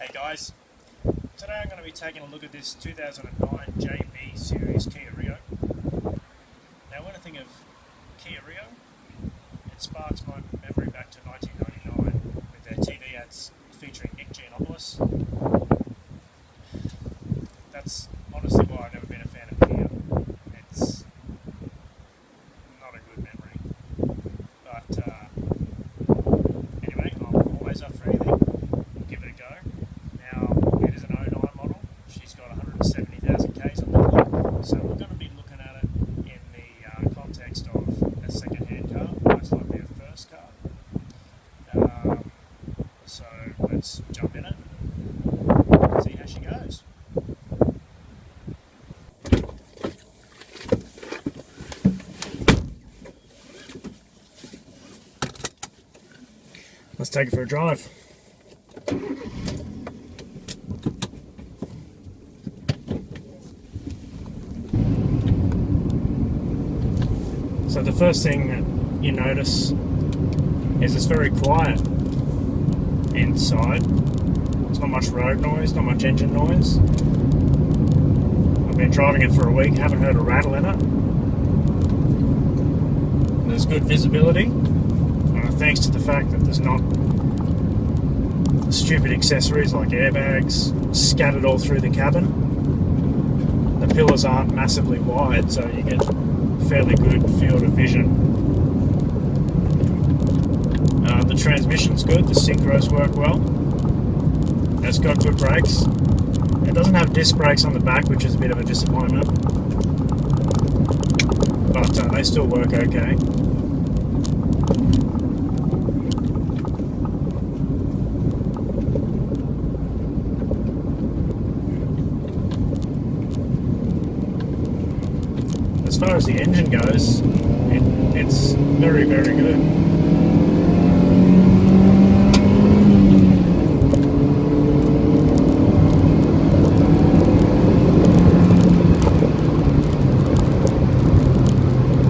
Hey guys, today I'm going to be taking a look at this 2009 JB Series Kia Rio. Now when I think of Kia Rio, it sparks my memory back to 1999 with their TV ads featuring Nick Giannopoulos. That's honestly why I've never been a fan of Kia. It's not a good memory. But anyway, I'm always up for anything. We'll give it a go. Now, it is an 09 model. She's got 170,000 Ks on the clock, so we're going to be looking at it in the context of a second-hand car, most likely a first car. So let's jump in it and see how she goes. Let's take it for a drive. So the first thing that you notice is it's very quiet inside. There's not much road noise, not much engine noise. I've been driving it for a week, haven't heard a rattle in it. There's good visibility, thanks to the fact that there's not stupid accessories like airbags scattered all through the cabin. The pillars aren't massively wide, so you get fairly good field of vision. The transmission's good, the synchros work well. It's got good brakes. It doesn't have disc brakes on the back, which is a bit of a disappointment, but they still work okay. As far as the engine goes, it's very, very good.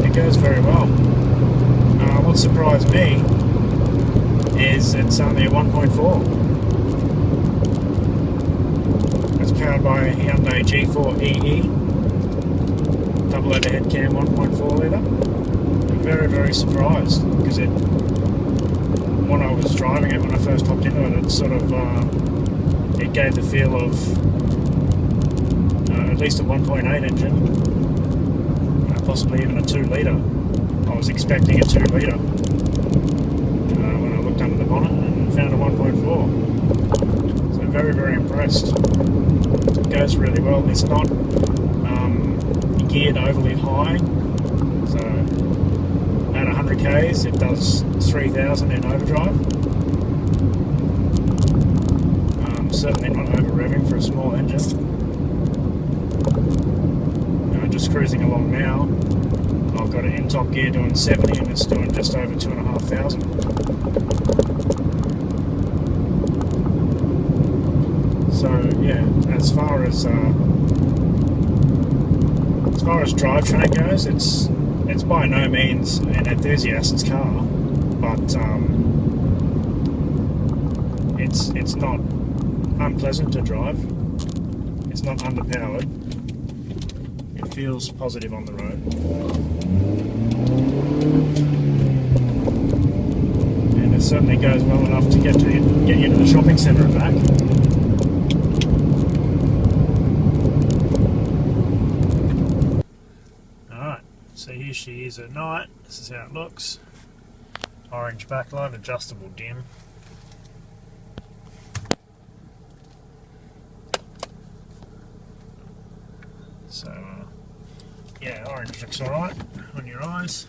It goes very well. What surprised me is it's only a 1.4. It's powered by a Hyundai G4 double overhead cam 1.4 litre. I'm very, very surprised because when I was driving it, when I first hopped into it, it sort of it gave the feel of at least a 1.8 engine, possibly even a 2 litre. I was expecting a 2 litre when I looked under the bonnet and found a 1.4. So very, very impressed. It goes really well. It's not geared overly high, so at 100 k's it does 3,000 in overdrive. Certainly not over revving for a small engine. Just cruising along now, I've got it in top gear doing 70 and it's doing just over 2,500. So yeah, as far as drivetrain goes, it's by no means an enthusiast's car, but it's not unpleasant to drive. It's not underpowered. It feels positive on the road, and it certainly goes well enough to get you to the shopping centre and back. So here she is at night. This is how it looks. Orange backlight, adjustable dim. So yeah, orange looks alright on your eyes.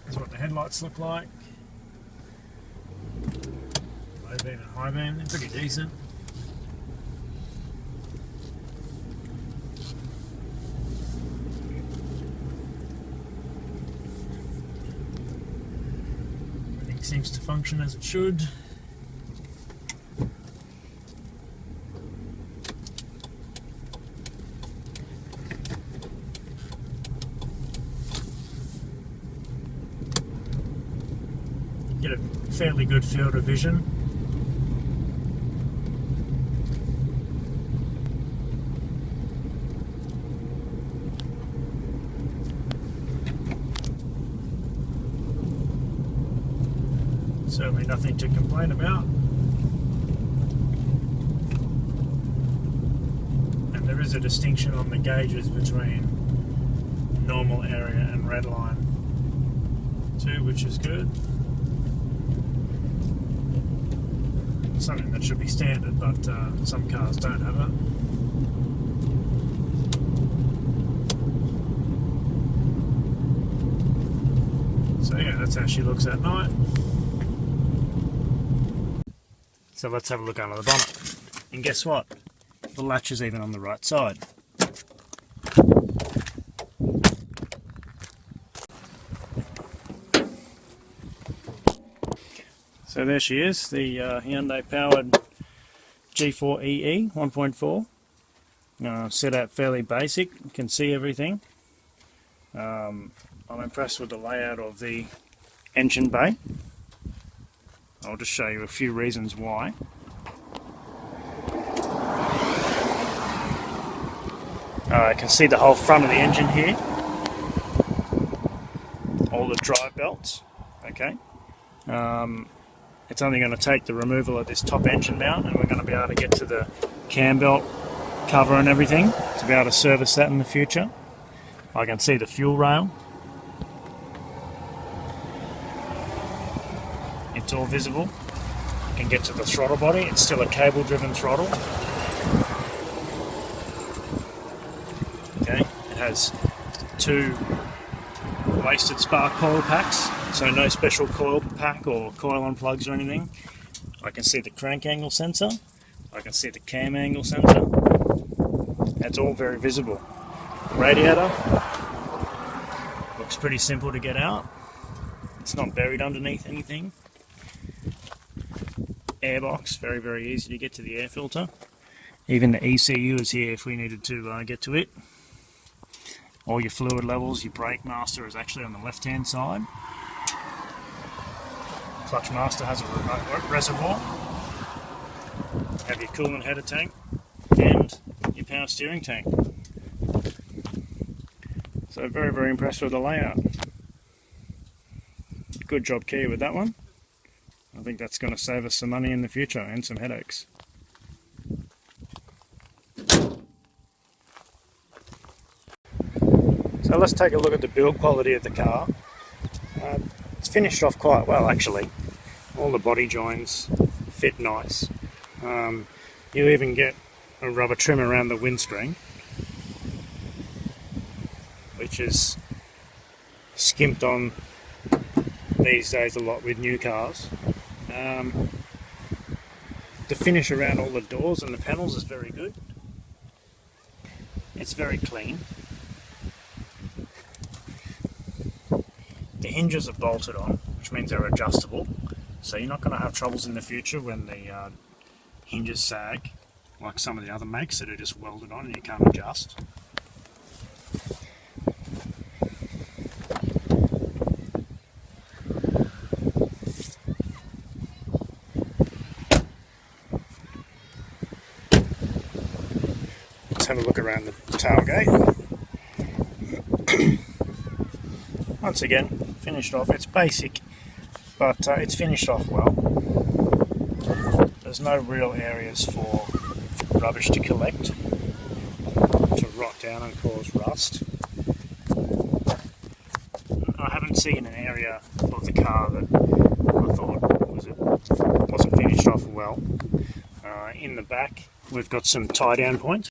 This is what the headlights look like. Low beam and high beam, they're pretty decent. Seems to function as it should. Get a fairly good field of vision. Certainly nothing to complain about. And there is a distinction on the gauges between normal area and red line too, which is good. Something that should be standard, but some cars don't have it. So yeah, that's how she looks at night. So let's have a look under the bonnet. And guess what? The latch is even on the right side. So there she is, the Hyundai powered G4EE 1.4. Set out fairly basic, you can see everything. I'm impressed with the layout of the engine bay. I'll just show you a few reasons why. I can see the whole front of the engine here. All the drive belts, okay. It's only going to take the removal of this top engine mount and we're going to be able to get to the cam belt cover and everything to be able to service that in the future. I can see the fuel rail. It's all visible. You can get to the throttle body. It's still a cable driven throttle. Okay, it has two wasted spark coil packs, so no special coil pack or coil on plugs or anything. I can see the crank angle sensor, I can see the cam angle sensor. That's all very visible. The radiator looks pretty simple to get out. It's not buried underneath anything. Airbox, very, very easy to get to the air filter. Even the ECU is here if we needed to get to it. All your fluid levels, your brake master is actually on the left hand side. Clutch master has a reservoir. You have your coolant header tank and your power steering tank. So very, very impressed with the layout. Good job Kia with that one. I think that's going to save us some money in the future and some headaches. So let's take a look at the build quality of the car. It's finished off quite well actually. All the body joins fit nice. You even get a rubber trim around the windscreen, which is skimped on these days a lot with new cars. The finish around all the doors and the panels is very good. It's very clean. The hinges are bolted on, which means they're adjustable, so you're not going to have troubles in the future when the hinges sag, like some of the other makes that are just welded on and you can't adjust. Let's have a look around the tailgate. Once again, finished off. It's basic, but it's finished off well. There's no real areas for rubbish to collect, to rot down and cause rust. I haven't seen an area of the car that I thought wasn't finished off well. In the back, we've got some tie-down points.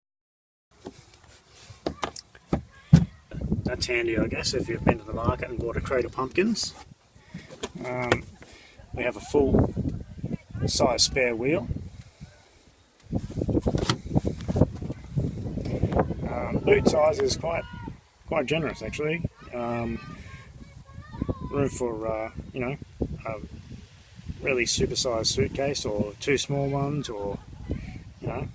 That's handy, I guess, if you've been to the market and bought a crate of pumpkins. We have a full size spare wheel. Boot size is quite generous actually. Room for you know, a really super-sized suitcase or two small ones, or you know,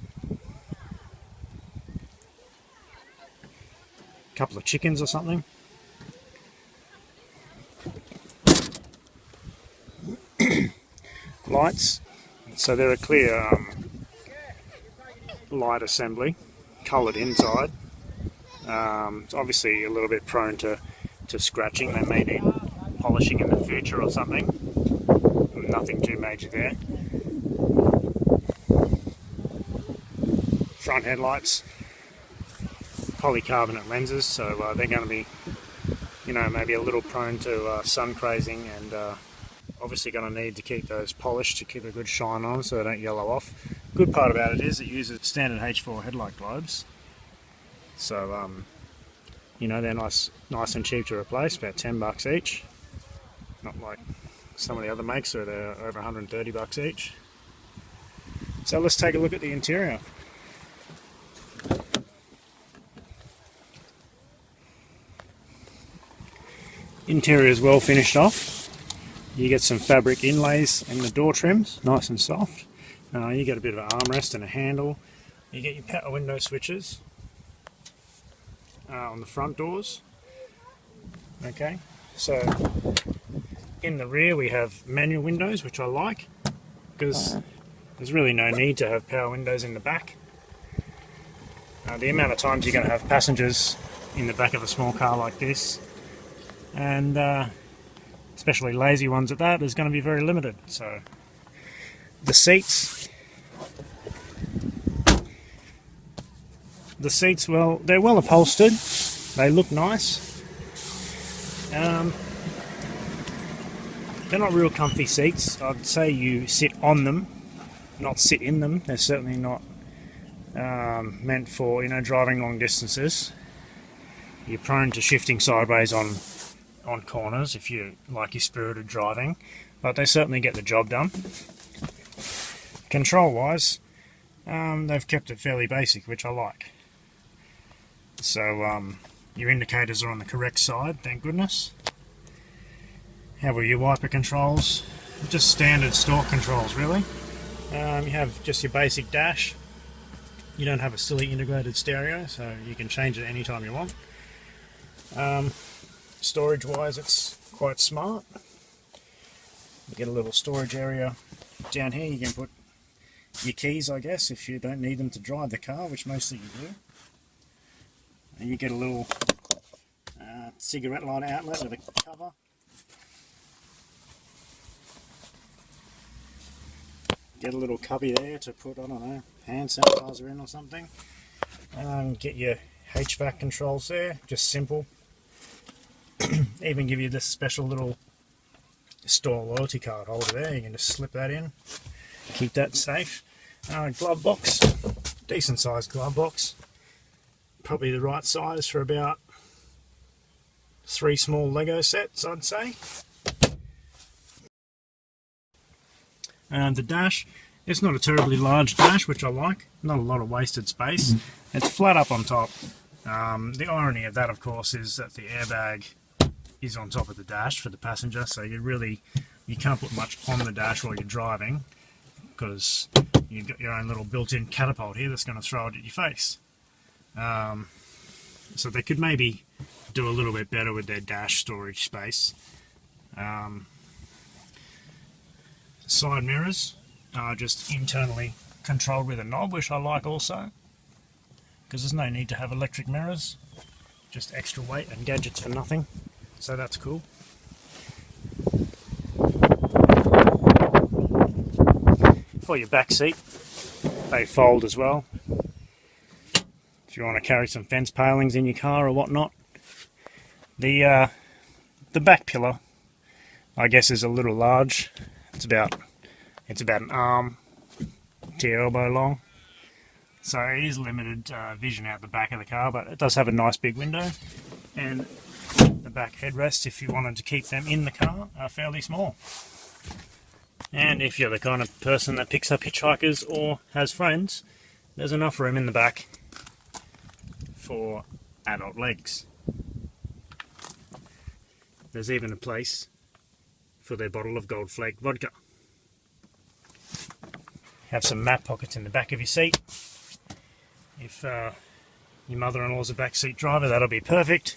a couple of chickens or something. Lights, so they're a clear light assembly, coloured inside. It's obviously a little bit prone to scratching. They may need polishing in the future or something. nothing too major there. Front headlights, polycarbonate lenses, so they're going to be, you know, maybe a little prone to sun crazing, and obviously going to need to keep those polished to keep a good shine on so they don't yellow off. Good part about it is it uses standard H4 headlight globes, so you know, they're nice and cheap to replace, about $10 each. Not like some of the other makes where they're over $130 each. So let's take a look at the interior. Interior is well finished off. You get some fabric inlays in the door trims, nice and soft. You get a bit of an armrest and a handle. You get your power window switches on the front doors. Okay, so in the rear we have manual windows, which I like, because there's really no need to have power windows in the back. The amount of times you're going to have passengers in the back of a small car like this, and especially lazy ones at that, is going to be very limited. So the seats, well, they're well upholstered, they look nice. They're not real comfy seats. I'd say you sit on them, not sit in them. They're certainly not meant for, you know, driving long distances. You're prone to shifting sideways on corners if you like your spirited driving, but they certainly get the job done. Control wise, they've kept it fairly basic, which I like. So your indicators are on the correct side, thank goodness. How are your wiper controls? Just standard stock controls, really. You have just your basic dash. You don't have a silly integrated stereo, so you can change it anytime you want. Storage wise, it's quite smart. You get a little storage area down here. You can put your keys, I guess, if you don't need them to drive the car, which mostly you do. And you get a little cigarette lighter outlet with a cover. Get a little cubby there to put, I don't know, hand sanitizer in or something. Get your HVAC controls there, just simple. Even give you this special little store loyalty card holder there. You can just slip that in, keep that safe. Glove box, decent sized glove box. Probably the right size for about 3 small Lego sets, I'd say. The dash, it's not a terribly large dash, which I like. Not a lot of wasted space. It's flat up on top. The irony of that, of course, is that the airbag is on top of the dash for the passenger, so you can't put much on the dash while you're driving, because you've got your own little built-in catapult here that's going to throw it at your face. So they could maybe do a little bit better with their dash storage space. Side mirrors are just internally controlled with a knob, which I like also, because there's no need to have electric mirrors, just extra weight and gadgets for nothing, so that's cool. For your back seat, they fold as well, if you want to carry some fence palings in your car or whatnot. The back pillar, I guess, is a little large. It's about an arm to your elbow long, so it is limited vision out the back of the car, but it does have a nice big window, and the back headrests, if you wanted to keep them in the car, are fairly small. And if you're the kind of person that picks up hitchhikers or has friends, there's enough room in the back for adult legs. There's even a place for their bottle of Gold Flake vodka. Have some map pockets in the back of your seat. If your mother-in-law's a backseat driver, that'll be perfect.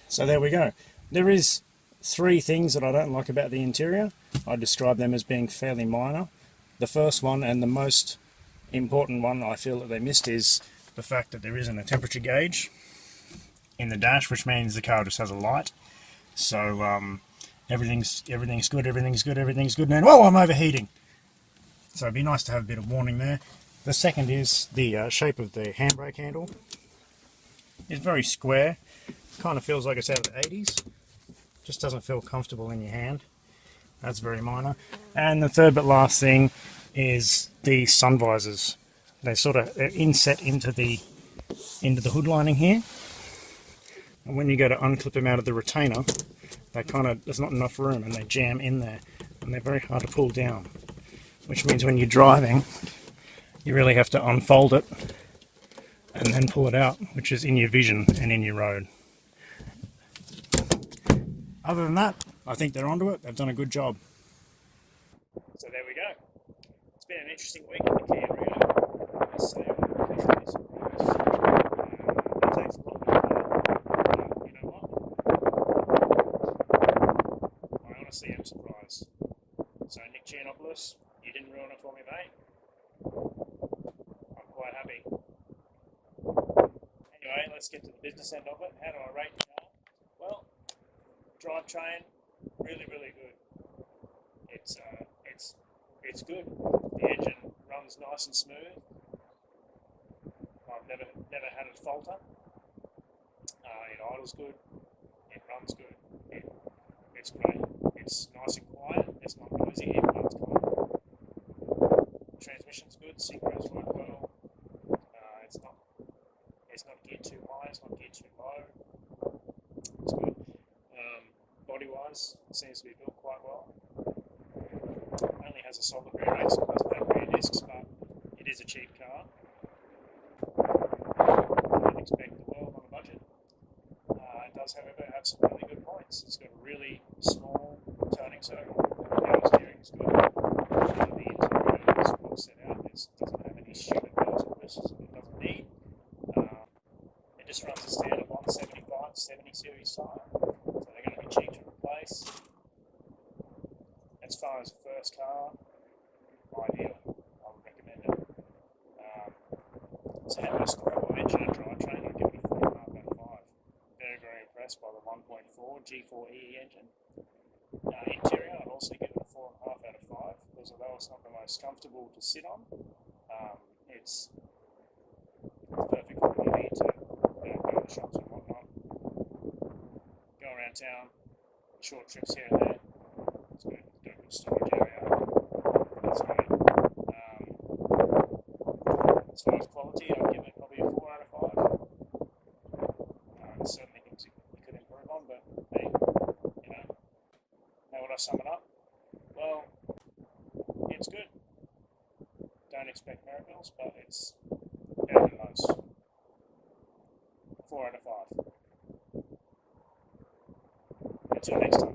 So there we go. There is 3 things that I don't like about the interior. I describe them as being fairly minor. The first one, and the most important one I feel that they missed, is the fact that there isn't a temperature gauge. in the dash, which means the car just has a light. So everything's good, everything's good, everything's good. And whoa, I'm overheating. So it'd be nice to have a bit of warning there. The second is the shape of the handbrake handle. It's very square. Kind of feels like it's out of the 80s. Just doesn't feel comfortable in your hand. That's very minor. And the third but last thing is the sun visors. They're sort of inset into the hood lining here. And when you go to unclip them out of the retainer, there's not enough room and they jam in there. And they're very hard to pull down. Which means when you're driving, you really have to unfold it and then pull it out, which is in your vision and in your road. Other than that, I think they're onto it. They've done a good job. So there we go. It's been an interesting week in the Kia Rio. I say I'm pleasantly surprised. It takes a lot to do, but you know what? I honestly am surprised. So Nick Giannopoulos, you didn't ruin it for me, mate. I'm quite happy. Anyway, let's get to the business end of it. How do I rate the car? Well, drivetrain, really, really good. It's good. The engine runs nice and smooth. I've never had it falter. It idles good. It runs good. It's great. It's nice and quiet. It's not noisy. It runs quiet. Transmission's good. Synchros work well. It's not geared too high. It's not geared too low. It's good. Body-wise, it seems to be built quite well. Only has a solid rear axle, doesn't have rear discs, but it is a cheap car. Don't expect the world on a budget. It does, however, have some really good points. It's got a really small turning circle. Power steering is good. The interior is well set out. It doesn't have any stupid bells and whistles that it doesn't need. It just runs a standard 175 70 series tyre, so they're going to be cheap to replace. As far as the first car, ideal. I would recommend it. So how do I score my engine and drivetrain? I'd give it a 4.5 out of 5. Very, very impressed by the 1.4 G4E engine. Interior, I'd also give it a 4.5 out of 5, because although it's not the most comfortable to sit on, it's perfect for when you need to go to the shops and whatnot. Go around town, short trips here and there. It's good. Got a good storage area. That's great. As far as quality, I'd give it probably a 4 out of 5. There's certainly things you could improve on, but hey, you know, how would I sum it up? Well, it's good. Don't expect miracles, but it's better than most. 4 out of 5. Until next time.